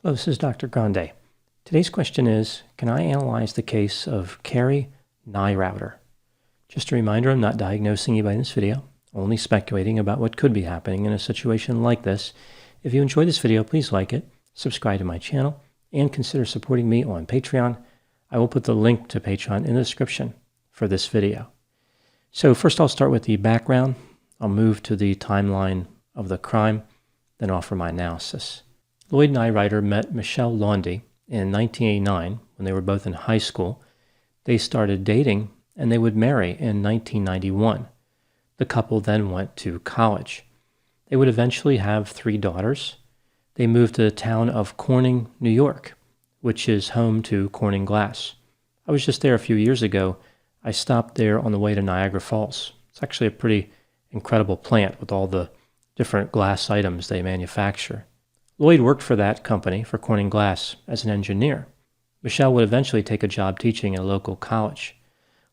Hello, this is Dr. Grande. Today's question is, can I analyze the case of Karrie Neurauter? Just a reminder, I'm not diagnosing anybody in this video, only speculating about what could be happening in a situation like this. If you enjoyed this video, please like it, subscribe to my channel, and consider supporting me on Patreon. I will put the link to Patreon in the description for this video. So first I'll start with the background. I'll move to the timeline of the crime, then offer my analysis. Lloyd Neurauter met Michelle Laundy in 1989 when they were both in high school. They started dating and they would marry in 1991. The couple then went to college. They would eventually have 3 daughters. They moved to the town of Corning, New York, which is home to Corning Glass. I was just there a few years ago. I stopped there on the way to Niagara Falls. It's actually a pretty incredible plant with all the different glass items they manufacture. Lloyd worked for that company, for Corning Glass, as an engineer. Michelle would eventually take a job teaching at a local college.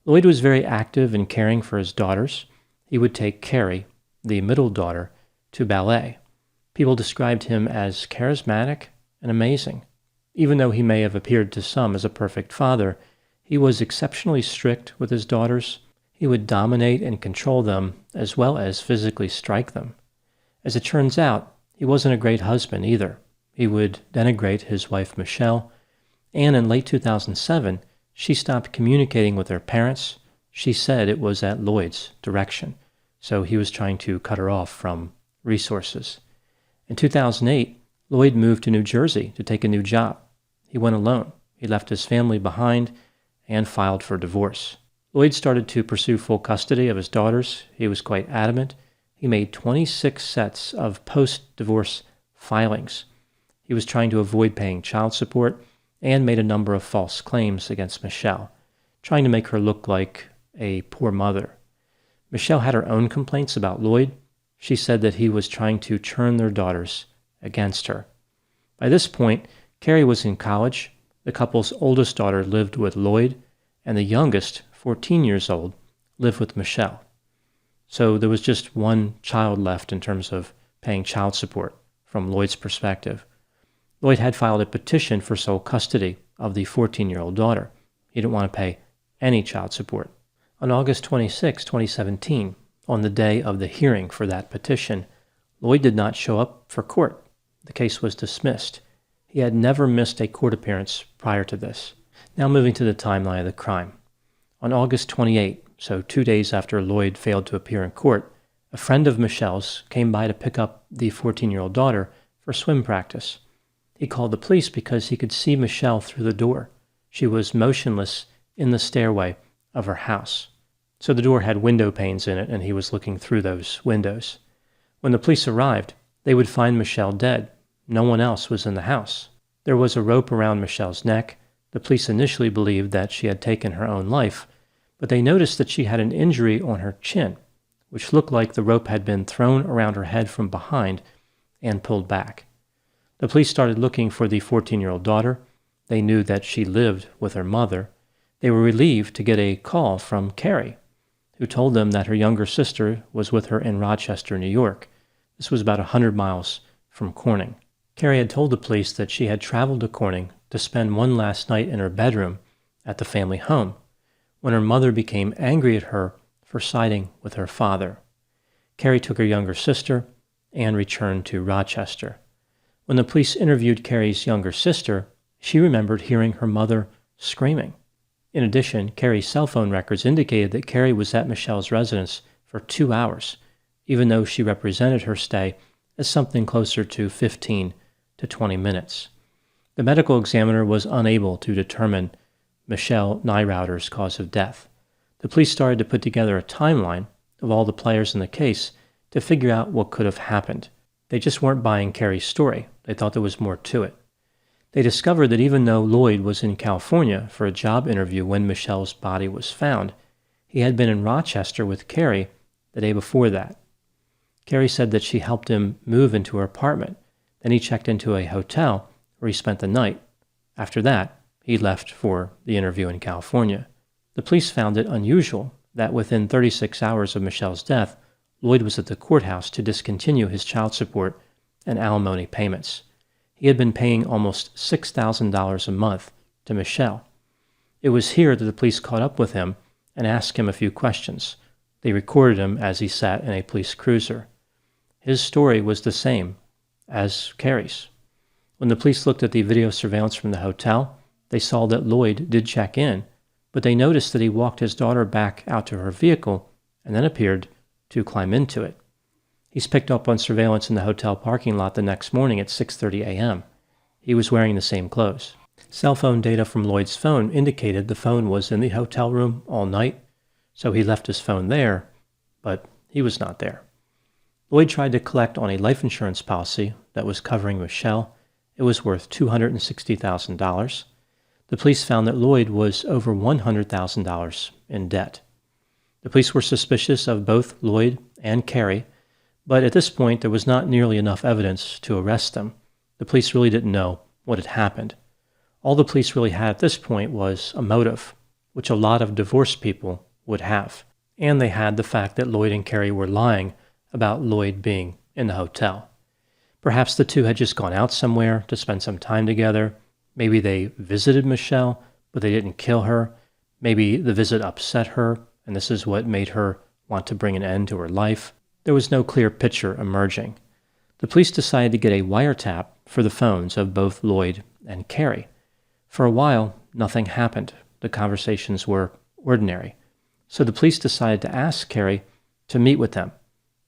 Lloyd was very active in caring for his daughters. He would take Karrie, the middle daughter, to ballet. People described him as charismatic and amazing. Even though he may have appeared to some as a perfect father, he was exceptionally strict with his daughters. He would dominate and control them, as well as physically strike them. As it turns out, he wasn't a great husband either. He would denigrate his wife Michelle, and in late 2007, she stopped communicating with her parents. She said it was at Lloyd's direction, so he was trying to cut her off from resources. In 2008, Lloyd moved to New Jersey to take a new job. He went alone. He left his family behind and filed for divorce. Lloyd started to pursue full custody of his daughters. He was quite adamant. He made 26 sets of post-divorce filings. He was trying to avoid paying child support and made a number of false claims against Michelle, trying to make her look like a poor mother. Michelle had her own complaints about Lloyd. She said that he was trying to turn their daughters against her. By this point, Karrie was in college. The couple's oldest daughter lived with Lloyd, and the youngest, 14 years old, lived with Michelle. So there was just one child left in terms of paying child support from Lloyd's perspective. Lloyd had filed a petition for sole custody of the 14-year-old daughter. He didn't want to pay any child support. On August 26, 2017, on the day of the hearing for that petition, Lloyd did not show up for court. The case was dismissed. He had never missed a court appearance prior to this. Now moving to the timeline of the crime. On August 28, so 2 days after Lloyd failed to appear in court, a friend of Michelle's came by to pick up the 14-year-old daughter for swim practice. He called the police because he could see Michelle through the door. She was motionless in the stairway of her house. So the door had window panes in it, and he was looking through those windows. When the police arrived, they would find Michelle dead. No one else was in the house. There was a rope around Michelle's neck. The police initially believed that she had taken her own life, but they noticed that she had an injury on her chin, which looked like the rope had been thrown around her head from behind and pulled back. The police started looking for the 14-year-old daughter. They knew that she lived with her mother. They were relieved to get a call from Karrie, who told them that her younger sister was with her in Rochester, New York. This was about 100 miles from Corning. Karrie had told the police that she had traveled to Corning to spend one last night in her bedroom at the family home, when her mother became angry at her for siding with her father. Karrie took her younger sister and returned to Rochester. When the police interviewed Karrie's younger sister, she remembered hearing her mother screaming. In addition, Karrie's cell phone records indicated that Karrie was at Michelle's residence for 2 hours, even though she represented her stay as something closer to 15 to 20 minutes. The medical examiner was unable to determine Michelle Neurauter's cause of death. The police started to put together a timeline of all the players in the case to figure out what could have happened. They just weren't buying Karrie's story. They thought there was more to it. They discovered that even though Lloyd was in California for a job interview when Michelle's body was found, he had been in Rochester with Karrie the day before that. Karrie said that she helped him move into her apartment. Then he checked into a hotel where he spent the night. After that, he left for the interview in California. The police found it unusual that within 36 hours of Michelle's death, Lloyd was at the courthouse to discontinue his child support and alimony payments. He had been paying almost $6,000 a month to Michelle. It was here that the police caught up with him and asked him a few questions. They recorded him as he sat in a police cruiser. His story was the same as Karrie's. When the police looked at the video surveillance from the hotel, they saw that Lloyd did check in, but they noticed that he walked his daughter back out to her vehicle and then appeared to climb into it. He's picked up on surveillance in the hotel parking lot the next morning at 6:30 a.m. He was wearing the same clothes. Cell phone data from Lloyd's phone indicated the phone was in the hotel room all night, so he left his phone there, but he was not there. Lloyd tried to collect on a life insurance policy that was covering Michelle. It was worth $260,000. The police found that Lloyd was over $100,000 in debt. The police were suspicious of both Lloyd and Karrie, but at this point there was not nearly enough evidence to arrest them. The police really didn't know what had happened. All the police really had at this point was a motive, which a lot of divorced people would have. And they had the fact that Lloyd and Karrie were lying about Lloyd being in the hotel. Perhaps the two had just gone out somewhere to spend some time together. Maybe they visited Michelle, but they didn't kill her. Maybe the visit upset her, and this is what made her want to bring an end to her life. There was no clear picture emerging. The police decided to get a wiretap for the phones of both Lloyd and Karrie. For a while, nothing happened. The conversations were ordinary. So the police decided to ask Karrie to meet with them,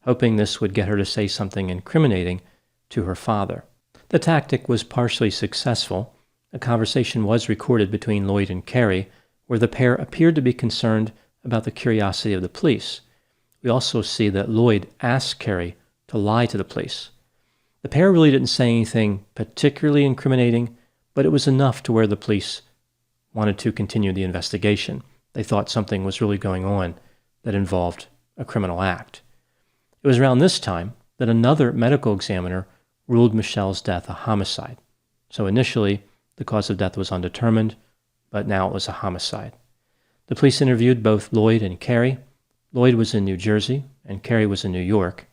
hoping this would get her to say something incriminating to her father. The tactic was partially successful. A conversation was recorded between Lloyd and Karrie, where the pair appeared to be concerned about the curiosity of the police. We also see that Lloyd asked Karrie to lie to the police. The pair really didn't say anything particularly incriminating, but it was enough to where the police wanted to continue the investigation. They thought something was really going on that involved a criminal act. It was around this time that another medical examiner ruled Michelle's death a homicide. So initially, the cause of death was undetermined, but now it was a homicide. The police interviewed both Lloyd and Karrie. Lloyd was in New Jersey, and Karrie was in New York.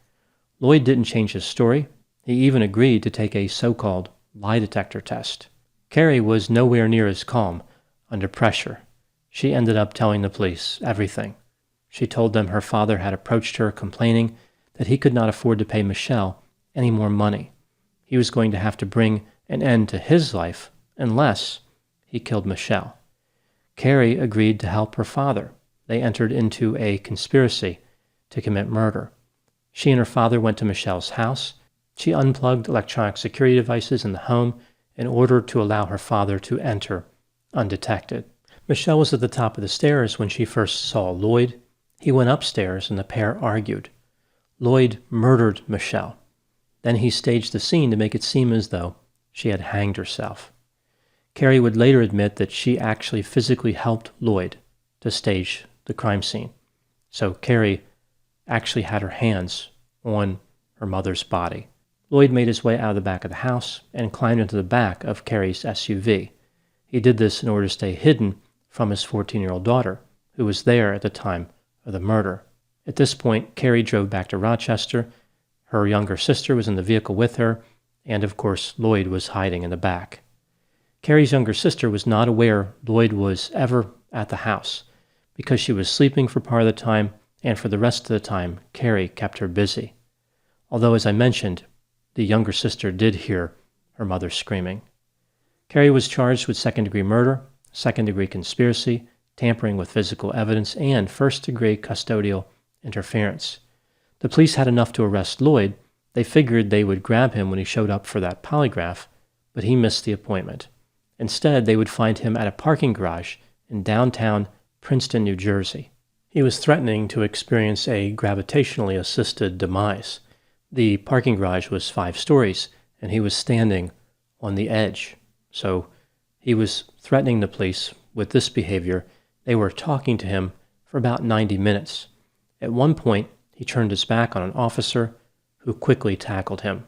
Lloyd didn't change his story. He even agreed to take a so-called lie detector test. Karrie was nowhere near as calm under pressure. She ended up telling the police everything. She told them her father had approached her complaining that he could not afford to pay Michelle any more money. He was going to have to bring an end to his life unless he killed Michelle. Karrie agreed to help her father. They entered into a conspiracy to commit murder. She and her father went to Michelle's house. She unplugged electronic security devices in the home in order to allow her father to enter undetected. Michelle was at the top of the stairs when she first saw Lloyd. He went upstairs and the pair argued. Lloyd murdered Michelle. Then he staged the scene to make it seem as though she had hanged herself. Karrie would later admit that she actually physically helped Lloyd to stage the crime scene. So Karrie actually had her hands on her mother's body. Lloyd made his way out of the back of the house and climbed into the back of Karrie's SUV. He did this in order to stay hidden from his 14-year-old daughter, who was there at the time of the murder. At this point, Karrie drove back to Rochester. Her younger sister was in the vehicle with her, and of course, Lloyd was hiding in the back. Karrie's younger sister was not aware Lloyd was ever at the house because she was sleeping for part of the time, and for the rest of the time, Karrie kept her busy. Although, as I mentioned, the younger sister did hear her mother screaming. Karrie was charged with second-degree murder, second-degree conspiracy, tampering with physical evidence, and first-degree custodial interference. The police had enough to arrest Lloyd. They figured they would grab him when he showed up for that polygraph, but he missed the appointment. Instead, they would find him at a parking garage in downtown Princeton, New Jersey. He was threatening to experience a gravitationally assisted demise. The parking garage was 5 stories, and he was standing on the edge. So he was threatening the police with this behavior. They were talking to him for about 90 minutes. At one point, he turned his back on an officer who quickly tackled him.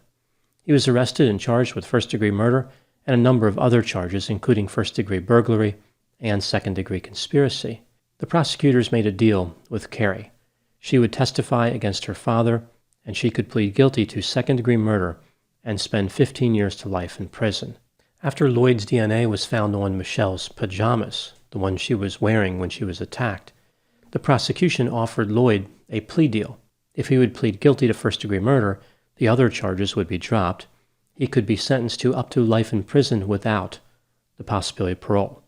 He was arrested and charged with first-degree murder and a number of other charges, including first-degree burglary and second-degree conspiracy. The prosecutors made a deal with Karrie. She would testify against her father, and she could plead guilty to second-degree murder and spend 15 years to life in prison. After Lloyd's DNA was found on Michelle's pajamas, the one she was wearing when she was attacked, the prosecution offered Lloyd a plea deal. If he would plead guilty to first-degree murder, the other charges would be dropped. He could be sentenced to up to life in prison without the possibility of parole.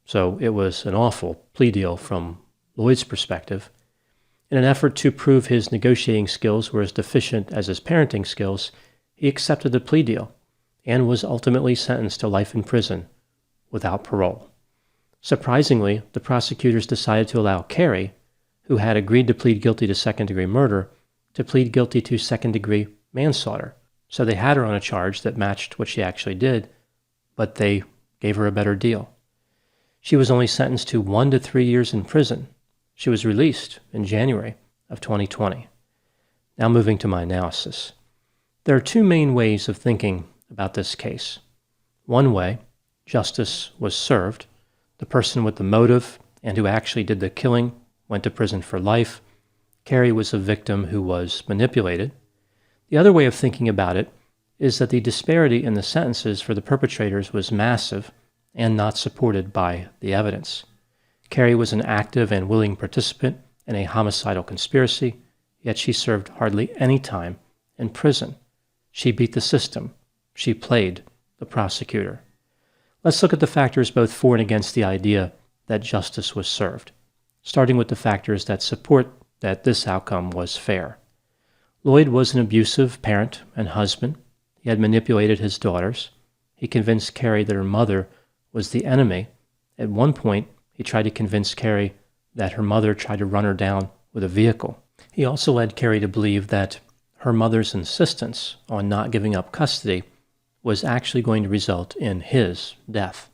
So it was an awful plea deal from Lloyd's perspective. In an effort to prove his negotiating skills were as deficient as his parenting skills, he accepted the plea deal and was ultimately sentenced to life in prison without parole. Surprisingly, the prosecutors decided to allow Karrie, who had agreed to plead guilty to second-degree murder, to plead guilty to second-degree manslaughter. So they had her on a charge that matched what she actually did, but they gave her a better deal. She was only sentenced to 1 to 3 years in prison. She was released in January of 2020. Now moving to my analysis. There are two main ways of thinking about this case. One way, justice was served. The person with the motive and who actually did the killing went to prison for life. Karrie was a victim who was manipulated. The other way of thinking about it is that the disparity in the sentences for the perpetrators was massive and not supported by the evidence. Karrie was an active and willing participant in a homicidal conspiracy, yet she served hardly any time in prison. She beat the system. She played the prosecutor. Let's look at the factors both for and against the idea that justice was served, starting with the factors that support that this outcome was fair. Lloyd was an abusive parent and husband. He had manipulated his daughters. He convinced Karrie that her mother was the enemy. At one point, he tried to convince Karrie that her mother tried to run her down with a vehicle. He also led Karrie to believe that her mother's insistence on not giving up custody was actually going to result in his death.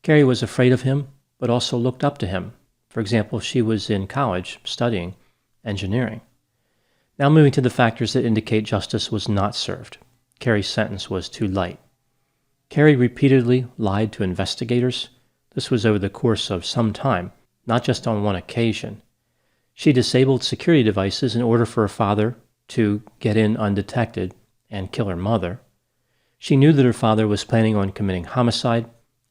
Karrie was afraid of him, but also looked up to him. For example, she was in college studying engineering. Now moving to the factors that indicate justice was not served. Karrie's sentence was too light. Karrie repeatedly lied to investigators. This was over the course of some time, not just on one occasion. She disabled security devices in order for her father to get in undetected and kill her mother. She knew that her father was planning on committing homicide.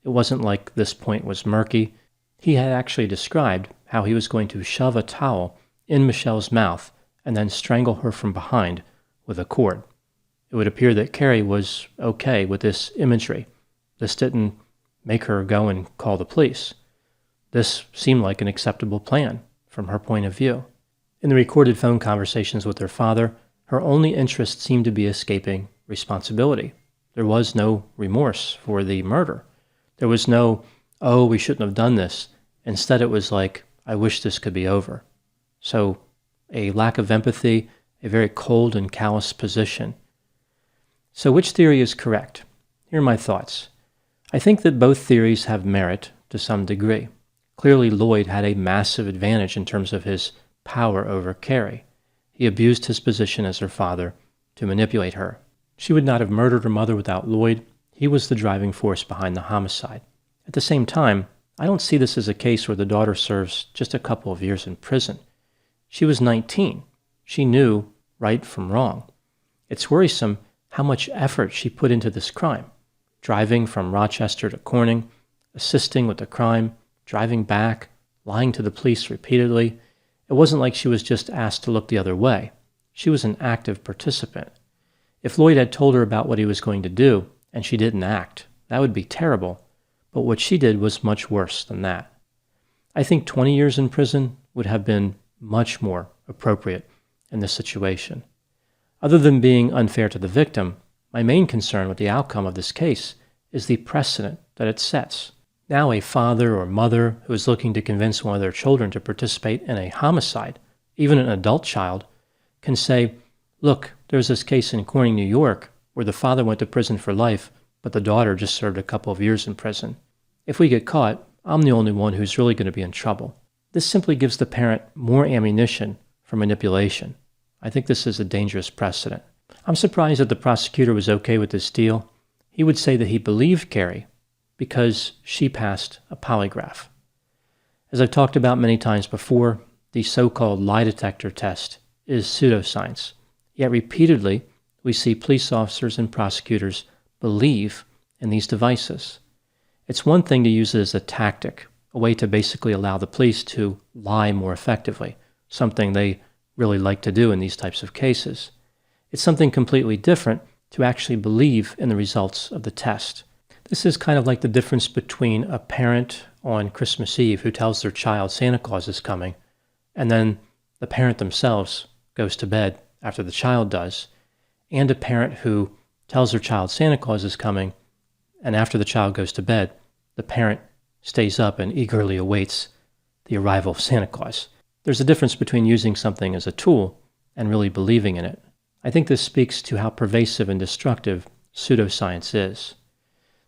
It wasn't like this point was murky. He had actually described how he was going to shove a towel in Michelle's mouth and then strangle her from behind with a cord. It would appear that Karrie was okay with this imagery. This didn't make her go and call the police. This seemed like an acceptable plan from her point of view. In the recorded phone conversations with her father, her only interest seemed to be escaping responsibility. There was no remorse for the murder. There was no, oh, we shouldn't have done this. Instead, it was like, I wish this could be over. So a lack of empathy, a very cold and callous position. So which theory is correct? Here are my thoughts. I think that both theories have merit to some degree. Clearly, Lloyd had a massive advantage in terms of his power over Karrie. He abused his position as her father to manipulate her. She would not have murdered her mother without Lloyd. He was the driving force behind the homicide. At the same time, I don't see this as a case where the daughter serves just a couple of years in prison. She was 19. She knew right from wrong. It's worrisome how much effort she put into this crime, driving from Rochester to Corning, assisting with the crime, driving back, lying to the police repeatedly. It wasn't like she was just asked to look the other way. She was an active participant. If Lloyd had told her about what he was going to do and she didn't act, that would be terrible. But what she did was much worse than that. I think 20 years in prison would have been much more appropriate in this situation. Other than being unfair to the victim, my main concern with the outcome of this case is the precedent that it sets. Now a father or mother who is looking to convince one of their children to participate in a homicide, even an adult child, can say, look, there's this case in Corning, New York, where the father went to prison for life, but the daughter just served a couple of years in prison. If we get caught, I'm the only one who's really going to be in trouble. This simply gives the parent more ammunition for manipulation. I think this is a dangerous precedent. I'm surprised that the prosecutor was okay with this deal. He would say that he believed Karrie because she passed a polygraph. As I've talked about many times before, the so-called lie detector test is pseudoscience. Yet repeatedly, we see police officers and prosecutors believe in these devices. It's one thing to use it as a tactic, a way to basically allow the police to lie more effectively, something they really like to do in these types of cases. It's something completely different to actually believe in the results of the test. This is kind of like the difference between a parent on Christmas Eve who tells their child Santa Claus is coming, and then the parent themselves goes to bed after the child does, and a parent who tells their child Santa Claus is coming, and after the child goes to bed, the parent stays up and eagerly awaits the arrival of Santa Claus. There's a difference between using something as a tool and really believing in it. I think this speaks to how pervasive and destructive pseudoscience is.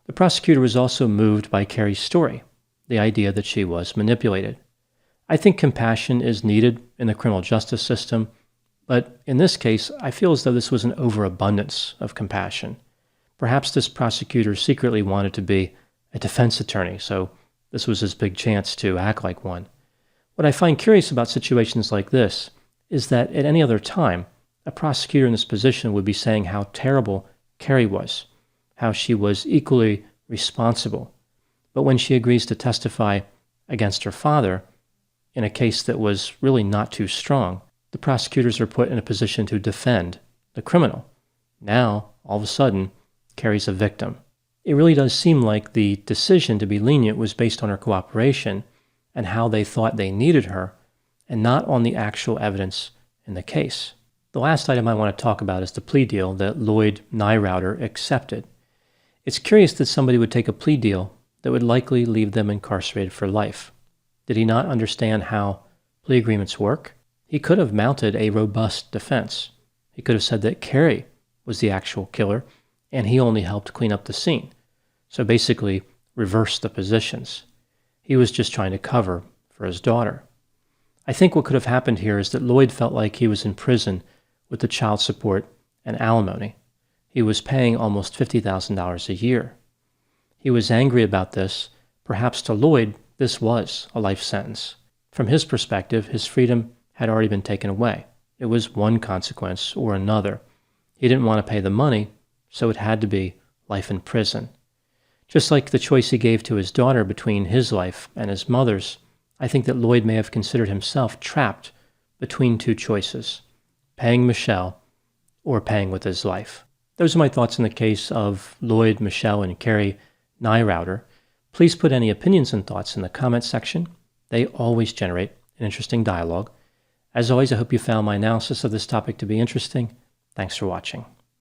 The prosecutor was also moved by Karrie's story, the idea that she was manipulated. I think compassion is needed in the criminal justice system, but in this case, I feel as though this was an overabundance of compassion. Perhaps this prosecutor secretly wanted to be a defense attorney, so this was his big chance to act like one. What I find curious about situations like this is that at any other time, a prosecutor in this position would be saying how terrible Karrie was, how she was equally responsible. But when she agrees to testify against her father in a case that was really not too strong, the prosecutors are put in a position to defend the criminal. Now, all of a sudden, Karrie's a victim. It really does seem like the decision to be lenient was based on her cooperation and how they thought they needed her, and not on the actual evidence in the case. The last item I want to talk about is the plea deal that Lloyd Neurauter accepted. It's curious that somebody would take a plea deal that would likely leave them incarcerated for life. Did he not understand how plea agreements work? He could have mounted a robust defense. He could have said that Karrie was the actual killer and he only helped clean up the scene. So basically, reverse the positions. He was just trying to cover for his daughter. I think what could have happened here is that Lloyd felt like he was in prison with the child support and alimony. He was paying almost $50,000 a year. He was angry about this. Perhaps to Lloyd, this was a life sentence. From his perspective, his freedom had already been taken away. It was one consequence or another. He didn't want to pay the money, so it had to be life in prison. Just like the choice he gave to his daughter between his life and his mother's, I think that Lloyd may have considered himself trapped between two choices, paying Michelle or paying with his life. Those are my thoughts in the case of Lloyd, Michelle, and Karrie Neurauter. Please put any opinions and thoughts in the comments section. They always generate an interesting dialogue. As always, I hope you found my analysis of this topic to be interesting. Thanks for watching.